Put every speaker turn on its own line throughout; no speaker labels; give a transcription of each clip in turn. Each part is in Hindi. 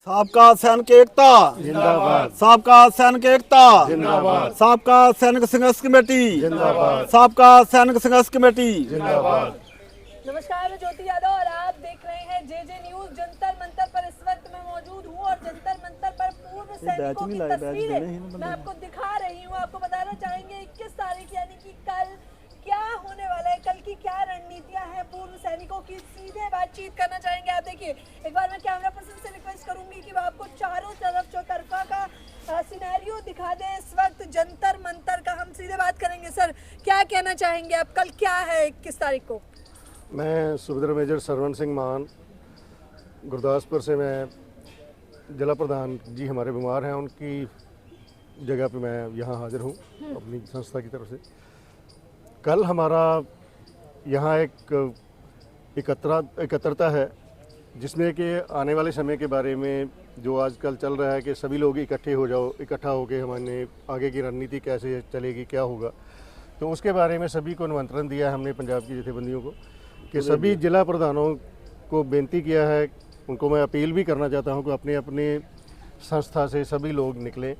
साबका सैनिक एकता
जिंदाबाद।
साबका सैनिक एकता
जिंदाबाद।
साबका सैनिक संघर्ष कमेटी
जिंदाबाद।
साबका सैनिक संघर्ष कमेटी
जिंदाबाद।
नमस्कार, मैं ज्योति यादव और आप देख रहे हैं जेजे न्यूज। जंतर मंतर पर इस वक्त मैं मौजूद हूँ और जंतर मंतर पर पूर्व सैनिकों की तस्वीरें मैं आपको दिखा रही हूँ। आपको बताना चाहेंगे 21 तारीख यानी कि कल क्या होने वाला है, कल की क्या रणनीतियां हैं पूर्व सैनिकों की, सीधे बातचीत करना चाहेंगे। आप देखिए, एक बार मैं कैमरा पर्सन से रिक्वेस्ट करूंगी कि वो आपको चारों तरफ चौतरफा का सिनेरियो दिखा दे। इस वक्त जंतर मंतर का हम सीधे बात करेंगे। सर, क्या कहना चाहेंगे आप, कल क्या है 21 तारीख को?
मैं सूबेदार मेजर सरवण सिंह मान गुरदासपुर से, मैं जिला प्रधान जी हमारे बीमार हैं, उनकी जगह पे मैं यहाँ हाजिर हूँ अपनी संस्था की तरफ से। कल हमारा यहाँ एक एकत्रता है जिसमें कि आने वाले समय के बारे में जो आजकल चल रहा है कि सभी लोग इकट्ठा होकर हमारे आगे की रणनीति कैसे चलेगी, क्या होगा, तो उसके बारे में सभी को निमंत्रण दिया है हमने पंजाब की जथेबंदियों को कि सभी जिला प्रधानों को बेनती किया है। उनको मैं अपील भी करना चाहता हूं कि अपने अपने संस्था से सभी लोग निकलें,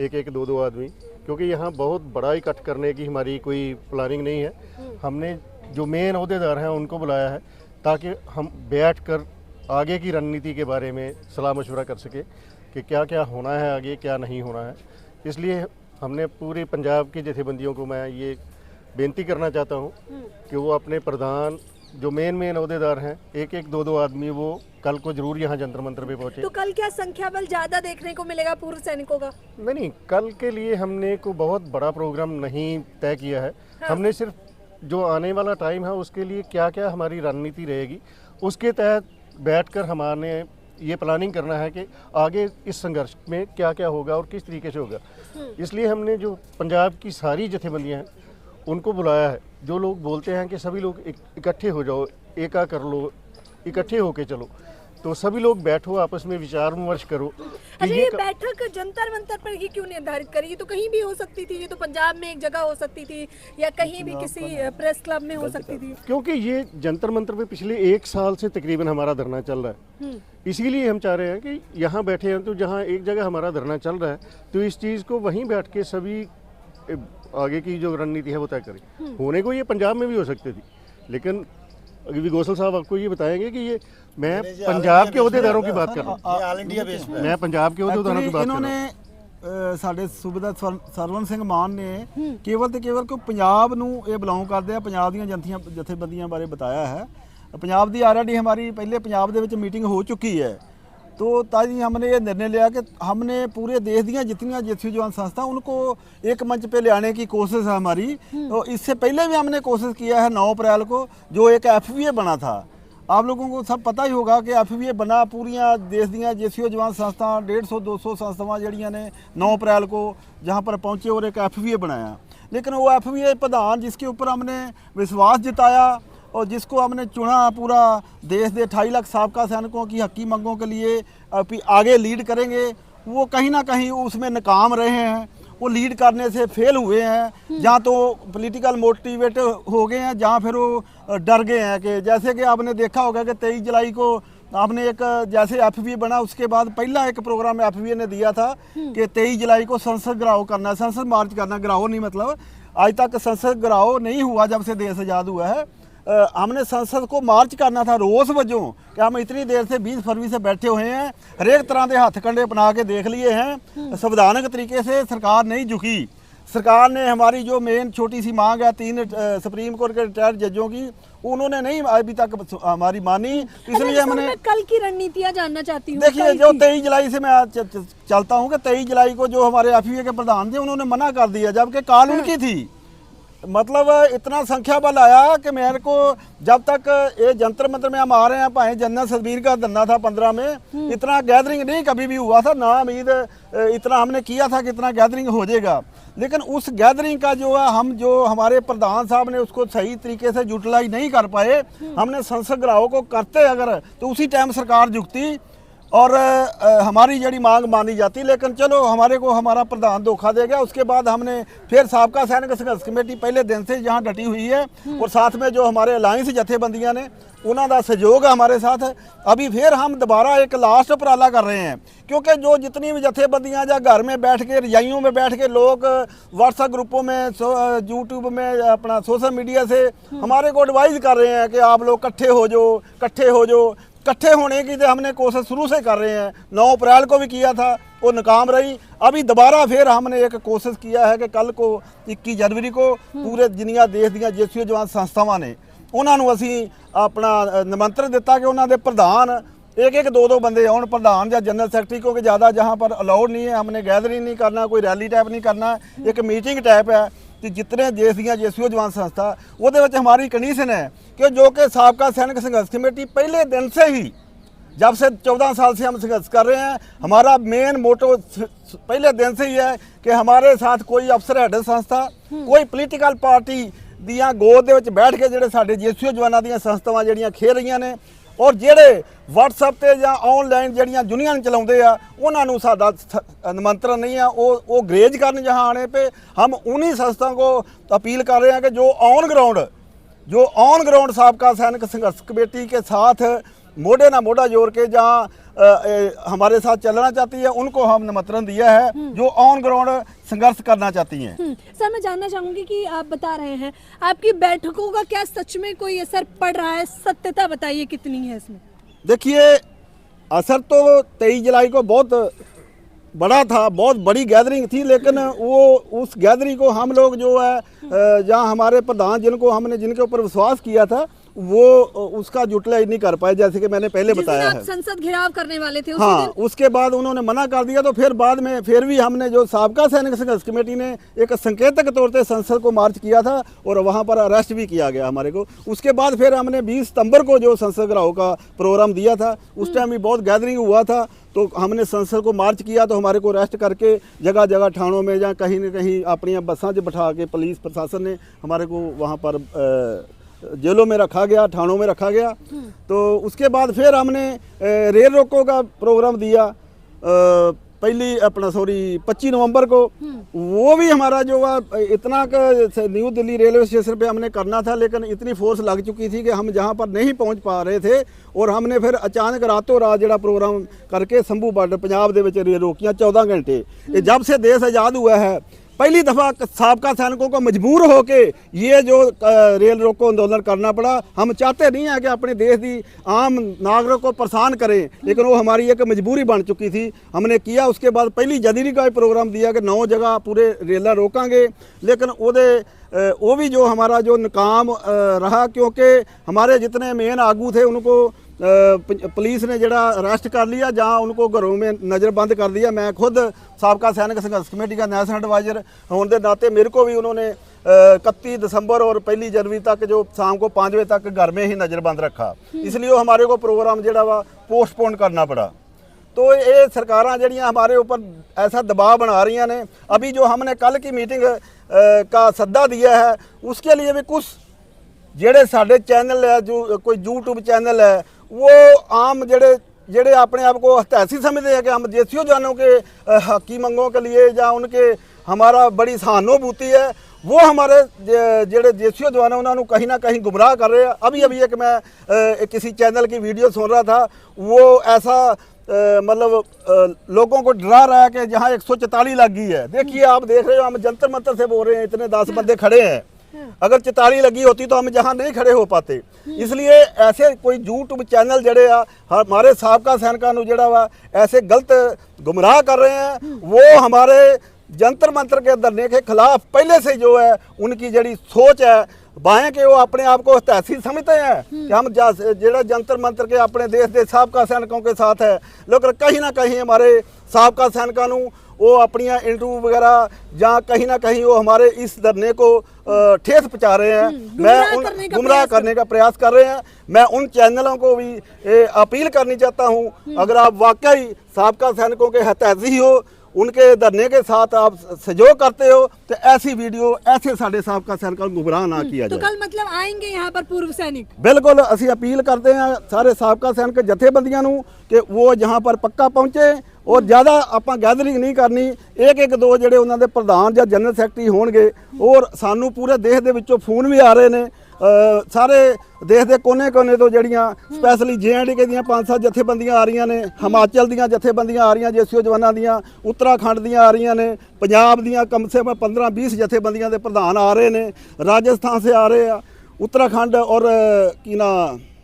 एक एक दो दो आदमी, क्योंकि यहाँ बहुत बड़ा इकट्ठ करने की हमारी कोई प्लानिंग नहीं है। हमने जो मेन अहदेदार हैं उनको बुलाया है ताकि हम बैठ कर आगे की रणनीति के बारे में सलाह मशवरा कर सके कि क्या क्या होना है आगे, क्या नहीं होना है। इसलिए हमने पूरे पंजाब की जथेबंदियों को मैं ये बेनती करना चाहता हूँ कि वो अपने प्रधान जो मेन अहदेदार हैं, एक एक दो दो आदमी, वो कल को जरूर यहाँ जंतर मंतर पे पहुँचे।
तो कल क्या संख्या बल ज्यादा देखने को मिलेगा पूर्व सैनिकों का?
नहीं, कल के लिए हमने को बहुत बड़ा प्रोग्राम नहीं तय किया है। हाँ। हमने सिर्फ जो आने वाला टाइम है उसके लिए क्या क्या हमारी रणनीति रहेगी उसके तहत बैठकर हमारे ये प्लानिंग करना है कि आगे इस संघर्ष में क्या क्या होगा और किस तरीके से होगा। इसलिए हमने जो पंजाब की सारी जथेबंदियां हैं उनको बुलाया है। जो लोग बोलते हैं कि सभी लोग इकट्ठे हो जाओ, एका कर लो, इकट्ठे होके चलो, तो सभी लोग बैठो, आपस में विचार विमर्श करो।
अच्छा, ये बैठक जंतर मंतर पर ही क्यों निर्धारित करी? ये तो कहीं भी हो सकती थी, ये तो पंजाब में एक जगह हो सकती थी या कहीं भी किसी प्रेस क्लब में हो सकती थी।
क्योंकि ये जंतर मंतर पे पिछले 1 साल से तकरीबन हमारा धरना चल रहा है, इसीलिए हम चाह रहे हैं कि यहाँ बैठे हैं तो जहाँ एक जगह हमारा धरना चल रहा है तो इस चीज़ को वहीं बैठ के सभी आगे की जो रणनीति है वो तय करें। होने को ये पंजाब में भी हो सकती थी, लेकिन अभी गोसल साहब आपको ये बताएंगे कि ये मैं पंजाब के अहदेदारों की बात कर रहा हूँ, मैं पंजाब के अहदेदारों की बात कर रहा हूँ।
ਸਾਡੇ ਸੂਬੇਦਾਰ ਸਰਵਣ ਸਿੰਘ ਮਾਨ ਨੇ ਕੇਵਲ ਤੇ ਕੇਵਲ ਕੋਈ ਪੰਜਾਬ ਨੂੰ ਇਹ ਬਿਲੋਂਗ ਕਰਦੇ ਆ, ਪੰਜਾਬ ਦੀਆਂ ਜਥੇਬੰਦੀਆਂ ਬਾਰੇ ਬਤਾਇਆ ਹੈ। पंजाब की ऑलरेडी हमारी पहले पंजाब ਦੇ ਵਿੱਚ मीटिंग हो चुकी है, तो ताजी हमने ये निर्णय लिया कि हमने पूरे देश दी जितनी जत्थी जवान संस्था उनको एक मंच पे ले आने की कोशिश है हमारी। तो इससे पहले भी हमने कोशिश किया है 9 अप्रैल को, जो एक FVA बना था। आप लोगों को सब पता ही होगा कि FVA बना पूरिया देश दी जेसीओ जवान संस्था 150-200 संस्थावां जड़ियाँ ने 9 अप्रैल को जहाँ पर पहुँचे और एक FVA बनाया। लेकिन वो FVA प्रधान जिसके ऊपर हमने विश्वास जताया और जिसको हमने चुना पूरा देश के 2.5 लाख साबका सैनिकों की हकी मांगों के लिए आगे लीड करेंगे, वो कहीं ना कहीं उसमें नाकाम रहे हैं। वो लीड करने से फेल हुए हैं, जहाँ तो पॉलिटिकल मोटिवेट हो गए हैं, जहाँ फिर वो डर गए हैं। कि जैसे कि आपने देखा होगा कि 23 जुलाई को आपने एक जैसे FVA बना उसके बाद पहला एक प्रोग्राम FVA ने दिया था कि 23 जुलाई को संसद घिराव करना, संसद मार्च करना। घिराव नहीं मतलब आज तक संसद घिराव नहीं हुआ जब से देश आज़ाद हुआ है। हमने संसद को मार्च करना था रोज़ वजों कि हम इतनी देर से 20 फरवरी से बैठे हुए हैं, हर एक तरह के हथ कंडे अपना के देख लिए हैं, संवैधानिक तरीके से सरकार नहीं झुकी। सरकार ने हमारी जो मेन छोटी सी मांग है 3 सुप्रीम कोर्ट के रिटायर्ड जजों की, उन्होंने नहीं अभी तक हमारी मानी। इसलिए हमने
कल की रणनीतियां जानना चाहती हूँ।
देखिए, जो 23 जुलाई से मैं चलता हूँ कि 23 जुलाई को जो हमारे FVA के प्रधान थे उन्होंने मना कर दिया, जबकि कॉल उनकी थी। मतलब इतना संख्या बल आया कि मेरे को जब तक ये जंतर मंतर में हम आ रहे हैं, भाई जनरल सदबीर का धरना था 15 में, इतना गैदरिंग नहीं कभी भी हुआ था, ना उम्मीद इतना हमने किया था कि इतना गैदरिंग हो जाएगा। लेकिन उस गैदरिंग का जो है हम जो हमारे प्रधान साहब ने उसको सही तरीके से यूटिलाइज नहीं कर पाए। हमने संसद घिराव को करते अगर तो उसी टाइम सरकार झुकती। और हमारी जड़ी मांग मानी जाती, लेकिन चलो हमारे को हमारा प्रधान धोखा दे गया। उसके बाद हमने फिर साबका सैनिक संघर्ष कमेटी पहले दिन से यहाँ डटी हुई है और साथ में जो हमारे अलायंस जथेबंदियां ने उन्होंने सहयोग हमारे साथ है। अभी फिर हम दोबारा एक लास्ट उपराला कर रहे हैं, क्योंकि जो जितनी भी जथेबंदियां या घर में बैठ के रजाइयों में बैठ के लोग व्हाट्सएप ग्रुपों में यूट्यूब में अपना सोशल मीडिया से हमारे को एडवाइज कर रहे हैं कि आप लोग इकट्ठे हो जाओ, इकट्ठे हो जाओ। इकट्ठे होने की तो हमने कोशिश शुरू से कर रहे हैं, 9 अप्रैल को भी किया था, वो नाकाम रही। अभी दोबारा फिर हमने एक कोशिश किया है कि कल को 21 जनवरी को पूरे दुनिया देश ਦੀਆਂ ਜੇਸੀਓ ਜਵਾਨ ਸੰਸਥਾਵਾਂ ਨੇ ਉਹਨਾਂ ਨੂੰ ਅਸੀਂ ਆਪਣਾ ਨਿਮੰਤਰਣ ਦਿੱਤਾ ਕਿ ਉਹਨਾਂ ਦੇ ਪ੍ਰਧਾਨ एक 2 बंदे आउन, प्रधान या जनरल सेक्रेटरी, क्योंकि ज़्यादा जहाँ पर अलाउड नहीं है। हमने गैदरिंग नहीं करना, कोई रैली टाइप नहीं करना, एक मीटिंग टाइप है कि जितने देश ਦੀਆਂ ਜੇਸੀਓ जवान संस्था ਉਹਦੇ ਵਿੱਚ हमारी कंडीशन है कि जो कि साबका सैनिक संघर्ष कमेटी पहले दिन से ही, जब से 14 साल से हम संघर्ष कर रहे हैं, हमारा मेन मोटो पहले दिन से ही है कि हमारे साथ कोई अफसर हेड संस्था, कोई पोलीटिकल पार्टी ਦੀਆਂ ਗੋਦ ਦੇ ਵਿੱਚ ਬੈਠ ਕੇ ਜਿਹੜੇ ਸਾਡੇ ਜੇਸੀਓ ਜਵਾਨਾਂ ਦੀਆਂ ਸੰਸਥਾਵਾਂ ਜਿਹੜੀਆਂ ਖੇਡ ਰਹੀਆਂ ਨੇ और जेड़े WhatsApp ਤੇ ਜਾਂ ऑनलाइन ਜਿਹੜੀਆਂ यूनियन चलाਉਂਦੇ आ ਉਹਨਾਂ ਨੂੰ ਸਾਡਾ निमंत्रण नहीं है। वो ग्रेज करने जहाँ आने पे हम उन्हीं संस्थाओं को अपील कर रहे हैं कि जो ऑन ग्राउंड साबका सैनिक संघर्ष कमेटी के साथ मोढ़े ना मोढ़ा जोड़ के जहाँ हमारे साथ चलना चाहती है, उनको हम निमंत्रण दिया है, जो ऑन ग्राउंड संघर्ष करना चाहती हैं।
सर, मैं जानना चाहूंगी कि आप बता रहे हैं आपकी बैठकों का क्या सच में कोई असर पड़ रहा है? सत्यता बताइए कितनी है इसमें?
देखिए, असर तो 23 जुलाई को बहुत बड़ा था, बहुत बड़ी गैदरिंग थी, लेकिन वो उस गैदरिंग को हम लोग जो है जहाँ हमारे प्रधान जिनके ऊपर विश्वास किया था वो उसका यूटिलाइज नहीं कर पाए, जैसे कि मैंने पहले बताया है।
संसद घेराव करने वाले थे
हाँ, उसके बाद उन्होंने मना कर दिया, तो फिर बाद में फिर भी हमने जो साबका सैनिक संघर्ष कमेटी ने एक संकेतक तौर पे संसद को मार्च किया था और वहाँ पर अरेस्ट भी किया गया हमारे को। उसके बाद फिर हमने 20 सितंबर को जो संसद घेराव का प्रोग्राम दिया था, उस टाइम भी बहुत गैदरिंग हुआ था, तो हमने संसद को मार्च किया, तो हमारे को अरेस्ट करके जगह जगह थानों में या कहीं न कहीं अपनी बसां से बैठा के पुलिस प्रशासन ने हमारे को वहाँ पर जेलों में रखा गया, थानों में रखा गया। तो उसके बाद फिर हमने रेल रोको का प्रोग्राम दिया पहली 25 नवंबर को। वो भी हमारा जो है इतना न्यू दिल्ली रेलवे स्टेशन पे हमने करना था, लेकिन इतनी फोर्स लग चुकी थी कि हम जहाँ पर नहीं पहुँच पा रहे थे, और हमने फिर अचानक रातों रात जो प्रोग्राम करके संभू बॉर्डर पंजाब दे विच रेल रोकियां 14 घंटे। जब से देश आज़ाद हुआ है, पहली दफ़ा साबका सैनिकों को मजबूर होके ये जो रेल रोको आंदोलन करना पड़ा। हम चाहते नहीं हैं कि अपने देश की आम नागरिक को परेशान करें, लेकिन वो हमारी एक मजबूरी बन चुकी थी, हमने किया। उसके बाद पहली जनवरी का प्रोग्राम दिया कि 9 जगह पूरे रेला रोकांगे, लेकिन वो भी जो हमारा जो नाकाम रहा, क्योंकि हमारे जितने मेन आगू थे उनको पुलिस ने जड़ा अरेस्ट कर लिया, जहाँ उनको घरों में नज़रबंद कर दिया। मैं खुद साबका सैनिक संघर्ष कमेटी का नेशनल एडवाइजर होने के नाते मेरे को भी उन्होंने 31 दिसंबर और 1 जनवरी तक जो शाम को 5 बजे तक घर में ही नज़रबंद रखा, इसलिए हमारे को प्रोग्राम जड़ा वा पोस्टपोन करना पड़ा। तो ये सरकारां जड़ियाँ हमारे ऊपर ऐसा दबाव बना रही ने। अभी जो हमने कल की मीटिंग का सद्दा दिया है, उसके लिए भी कुछ जेड़े साढ़े चैनल है, जो कोई यूट्यूब चैनल है, वो आम जेड़े अपने आप को हतैसी समझते हैं कि हम जेसीओ जवानों के हकी मंगों के लिए या उनके हमारा बड़ी सहानुभूति है, वो हमारे जेड़े जेसीओ जवान हैं उन्होंने कहीं ना कहीं गुमराह कर रहे हैं। अभी एक मैं किसी चैनल की वीडियो सुन रहा था, वो ऐसा मतलब लोगों को डरा रहा है कि जहाँ 144 लग गई है। देखिए, आप देख रहे हो, हम जंतर मंतर से बोल रहे हैं, इतने 10 बंदे खड़े हैं, अगर 44 लगी होती तो हम जहाँ नहीं खड़े हो पाते। इसलिए ऐसे कोई यूट्यूब चैनल जड़े हमारे साबका सैनिकों को जड़ा वा ऐसे गलत गुमराह कर रहे हैं, वो हमारे जंतर मंतर के धरने के खिलाफ पहले से जो है उनकी जड़ी सोच है बाएं के, वो अपने आप को तहसील समझते हैं कि हम जड़ा जंतर मंतर के अपने देश के साबका सैनिकों के साथ है, लेकिन कहीं ना कहीं हमारे साबका सैनिकों वो अपनी इंटरव्यू वगैरह जहाँ कहीं ना कहीं वो हमारे इस धरने को ठेस पहुँचा रहे हैं, मैं गुमराह करने का प्रयास कर रहे हैं। मैं उन चैनलों को भी अपील करनी चाहता हूँ, अगर आप वाकई साबका सैनिकों के हतैषी हो, उनके धरने के साथ आप सहयोग करते हो तो ऐसी वीडियो ऐसे साढ़े साबका सैनिकों को गुमराह ना किया
तो
जाए।
कल मतलब आएंगे यहाँ पर पूर्व सैनिक?
बिल्कुल ਅਸੀਂ अपील करते हैं सारे साबका सैनिक जथेबंदियां ਨੂੰ कि वो यहाँ पर पक्का पहुँचे और ज़्यादा ਆਪਾਂ ਗੈਦਰਿੰਗ नहीं करनी। एक दो ਜਿਹੜੇ ਉਹਨਾਂ ਦੇ ਪ੍ਰਧਾਨ ਜਾਂ ਜਨਰਲ ਸੈਕਟਰੀ ਹੋਣਗੇ ਔਰ ਸਾਨੂੰ ਪੂਰੇ ਦੇਸ਼ ਦੇ ਵਿੱਚੋਂ ਫੋਨ ਵੀ ਆ ਰਹੇ ਨੇ ਸਾਰੇ ਦੇਸ਼ ਦੇ ਕੋਨੇ-ਕੋਨੇ ਤੋਂ ਜਿਹੜੀਆਂ ਸਪੈਸ਼ਲੀ JNDK ਦੀਆਂ 5-7 ਜਥੇਬੰਦੀਆਂ ਆ ਰਹੀਆਂ ਨੇ, ਹਿਮਾਚਲ ਦੀਆਂ ਜਥੇਬੰਦੀਆਂ ਆ ਰਹੀਆਂ ਜੇਸੀਓ ਜਵਾਨਾਂ ਦੀਆਂ, ਉੱਤਰਾਖੰਡ ਦੀਆਂ ਆ ਰਹੀਆਂ ਨੇ, ਪੰਜਾਬ ਦੀਆਂ ਕਮ ਸੇ ਕਮ 15-20 ਜਥੇਬੰਦੀਆਂ ਦੇ ਪ੍ਰਧਾਨ ਆ ਰਹੇ ਨੇ, ਰਾਜਸਥਾਨ से आ रहे हैं, उत्तराखंड और की ना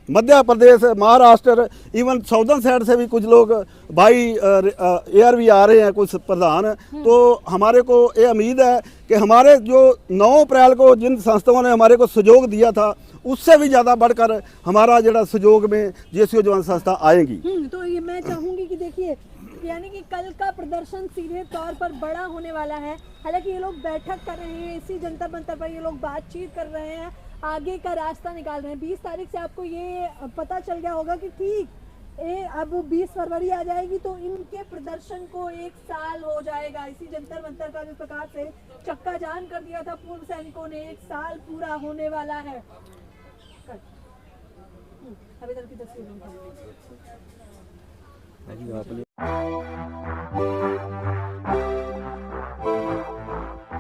Madhya Pradesh, Maharashtra, even southern side से भी कुछ लोग भाई एयर भी आ रहे हैं कुछ प्रधान। तो हमारे को ये उम्मीद है कि हमारे जो 9 अप्रैल को जिन संस्थाओं ने हमारे को सहयोग दिया था उससे भी ज़्यादा बढ़कर हमारा जरा सहयोग में जेसीओ जवान संस्था आएगी।
तो ये मैं चाहूँगी कि देखिए यानी कि कल का प्रदर्शन सीधे तौर पर बड़ा होने वाला है। हालांकि ये लोग बैठक कर रहे हैं, इसी जंतर मंतर पर ये लोग बातचीत कर रहे हैं, आगे का रास्ता निकाल रहे हैं। 20 तारीख से आपको ये पता चल गया होगा कि ठीक अब 20 फरवरी आ जाएगी तो इनके प्रदर्शन को 1 साल हो जाएगा। इसी जंतर मंतर का जिस प्रकार से चक्का जाम कर दिया था पूर्व सैनिकों ने, 1 साल पूरा होने वाला है। अभी तक की तस्वीर